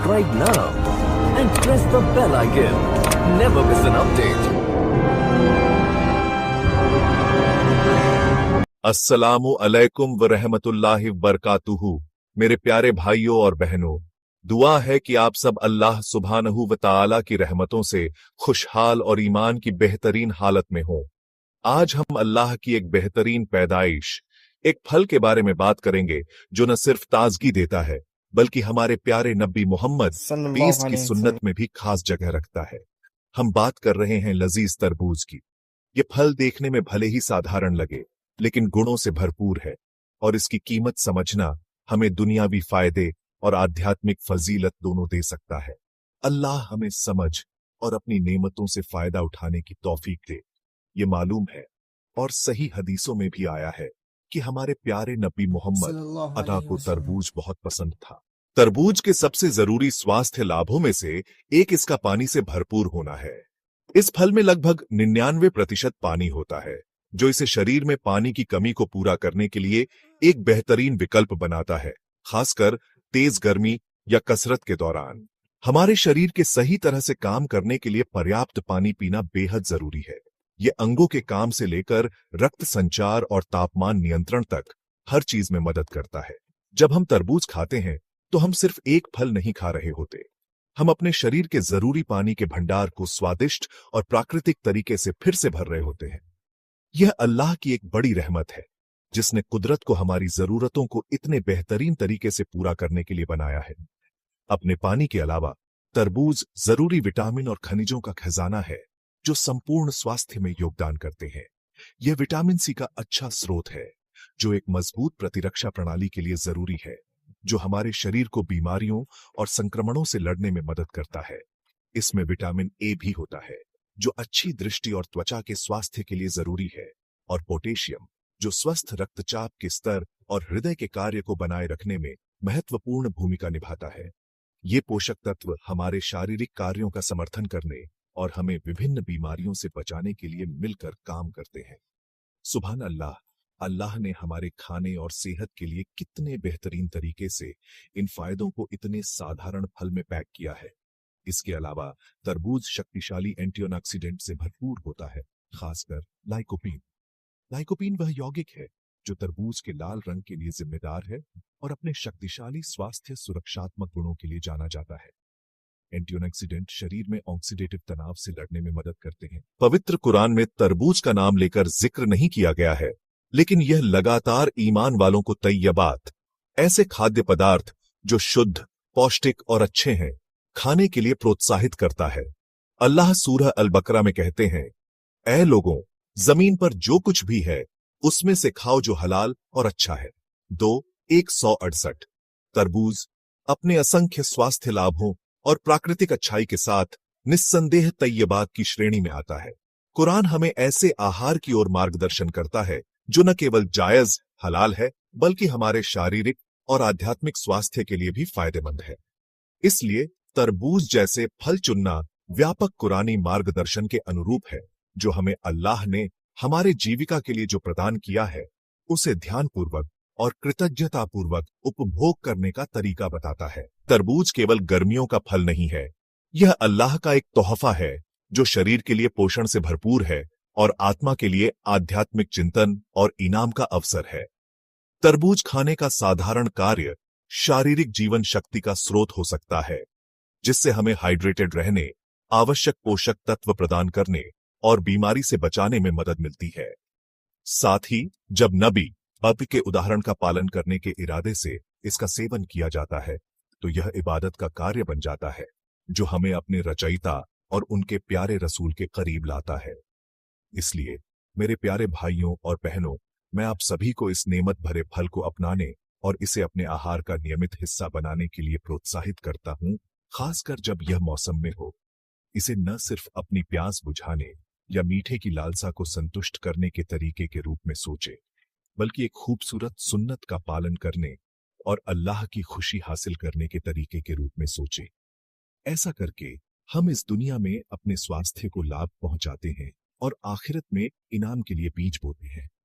subscribe now and press the bell icon. Never miss an update. अस्सलामु अलैकुम व रहमतुल्लाहि व बरकातुहू। मेरे प्यारे भाइयों और बहनों, दुआ है कि आप सब अल्लाह सुब्हानहू व तआला की रहमतों से खुशहाल और ईमान की बेहतरीन हालत में हों। आज हम अल्लाह की एक बेहतरीन पैदाइश, एक फल के बारे में बात करेंगे जो न सिर्फ ताजगी देता है बल्कि हमारे प्यारे नबी मोहम्मद पीस की सुन्नत में भी खास जगह रखता है। हम बात कर रहे हैं लजीज तरबूज की। ये फल देखने में भले ही साधारण लगे लेकिन गुणों से भरपूर है और इसकी कीमत समझना हमें दुनियावी फायदे और आध्यात्मिक फजीलत दोनों दे सकता है। अल्लाह हमें समझ और अपनी नेमतों से फायदा उठाने की तौफीक दे। ये मालूम है और सही हदीसों में भी आया है कि हमारे प्यारे नबी मोहम्मद अता को तरबूज बहुत पसंद था। तरबूज के सबसे जरूरी स्वास्थ्य लाभों में से एक इसका पानी से भरपूर होना है। इस फल में लगभग 99% पानी होता है, जो इसे शरीर में पानी की कमी को पूरा करने के लिए एक बेहतरीन विकल्प बनाता है, खासकर तेज गर्मी या कसरत के दौरान। हमारे शरीर के सही तरह से काम करने के लिए पर्याप्त पानी पीना बेहद जरूरी है। ये अंगों के काम से लेकर रक्त संचार और तापमान नियंत्रण तक हर चीज में मदद करता है। जब हम तरबूज खाते हैं तो हम सिर्फ एक फल नहीं खा रहे होते, हम अपने शरीर के जरूरी पानी के भंडार को स्वादिष्ट और प्राकृतिक तरीके से फिर से भर रहे होते हैं। यह अल्लाह की एक बड़ी रहमत है जिसने कुदरत को हमारी जरूरतों को इतने बेहतरीन तरीके से पूरा करने के लिए बनाया है। अपने पानी के अलावा तरबूज जरूरी विटामिन और खनिजों का खजाना है जो संपूर्ण स्वास्थ्य में योगदान करते हैं। यह विटामिन सी का अच्छा स्रोत है जो एक मजबूत प्रतिरक्षा प्रणाली के लिए जरूरी है, जो हमारे शरीर को बीमारियों और संक्रमणों से लड़ने में मदद करता है। इसमें विटामिन ए भी होता है जो अच्छी दृष्टि और त्वचा के स्वास्थ्य के लिए जरूरी है, और पोटेशियम जो स्वस्थ रक्तचाप के स्तर और हृदय के कार्य को बनाए रखने में महत्वपूर्ण भूमिका निभाता है। ये पोषक तत्व हमारे शारीरिक कार्यों का समर्थन करने और हमें विभिन्न बीमारियों से बचाने के लिए मिलकर काम करते हैं। सुभान अल्लाह, अल्लाह ने हमारे खाने और सेहत के लिए कितने बेहतरीन तरीके से इन फायदों को इतने साधारण फल में पैक किया है। इसके अलावा तरबूज शक्तिशाली एंटीऑक्सीडेंट से भरपूर होता है, खासकर लाइकोपीन। लाइकोपीन वह यौगिक है जो तरबूज के लाल रंग के लिए जिम्मेदार है और अपने शक्तिशाली स्वास्थ्य सुरक्षात्मक गुणों के लिए जाना जाता है। एंटीऑक्सीडेंट शरीर में ऑक्सीडेटिव तनाव से लड़ने में मदद करते हैं। पवित्र कुरान में तरबूज का नाम लेकर जिक्र नहीं किया गया है, लेकिन यह लगातार ईमान वालों को तैयबात, ऐसे खाद्य पदार्थ जो शुद्ध, पौष्टिक और अच्छे हैं, खाने के लिए प्रोत्साहित करता है। अल्लाह सूरह अल बकरा में कहते हैं, ऐ लोगों, जमीन पर जो कुछ भी है उसमें से खाओ जो हलाल और अच्छा है। 2:168। तरबूज अपने असंख्य स्वास्थ्य लाभों और प्राकृतिक अच्छाई के साथ निस्संदेह तैयबात की श्रेणी में आता है। कुरान हमें ऐसे आहार की ओर मार्गदर्शन करता है जो न केवल जायज हलाल है बल्कि हमारे शारीरिक और आध्यात्मिक स्वास्थ्य के लिए भी फायदेमंद है। इसलिए तरबूज जैसे फल चुनना व्यापक कुरानी मार्गदर्शन के अनुरूप है, जो हमें अल्लाह ने हमारे जीविका के लिए जो प्रदान किया है उसे ध्यानपूर्वक और कृतज्ञतापूर्वक उपभोग करने का तरीका बताता है। तरबूज केवल गर्मियों का फल नहीं है, यह अल्लाह का एक तोहफा है जो शरीर के लिए पोषण से भरपूर है और आत्मा के लिए आध्यात्मिक चिंतन और इनाम का अवसर है। तरबूज खाने का साधारण कार्य शारीरिक जीवन शक्ति का स्रोत हो सकता है, जिससे हमें हाइड्रेटेड रहने, आवश्यक पोषक तत्व प्रदान करने और बीमारी से बचाने में मदद मिलती है। साथ ही जब नबी अब के उदाहरण का पालन करने के इरादे से इसका सेवन किया जाता है तो यह इबादत का कार्य बन जाता है जो हमें अपने रचयिता और उनके प्यारे रसूल के करीब लाता है। इसलिए मेरे प्यारे भाइयों और बहनों, मैं आप सभी को इस नेमत भरे फल को अपनाने और इसे अपने आहार का नियमित हिस्सा बनाने के लिए प्रोत्साहित करता हूं, खासकर जब यह मौसम में हो। इसे न सिर्फ अपनी प्यास बुझाने या मीठे की लालसा को संतुष्ट करने के तरीके के रूप में सोचे, बल्कि एक खूबसूरत सुन्नत का पालन करने और अल्लाह की खुशी हासिल करने के तरीके के रूप में सोचे। ऐसा करके हम इस दुनिया में अपने स्वास्थ्य को लाभ पहुंचाते हैं और आखिरत में इनाम के लिए बीज बोते हैं।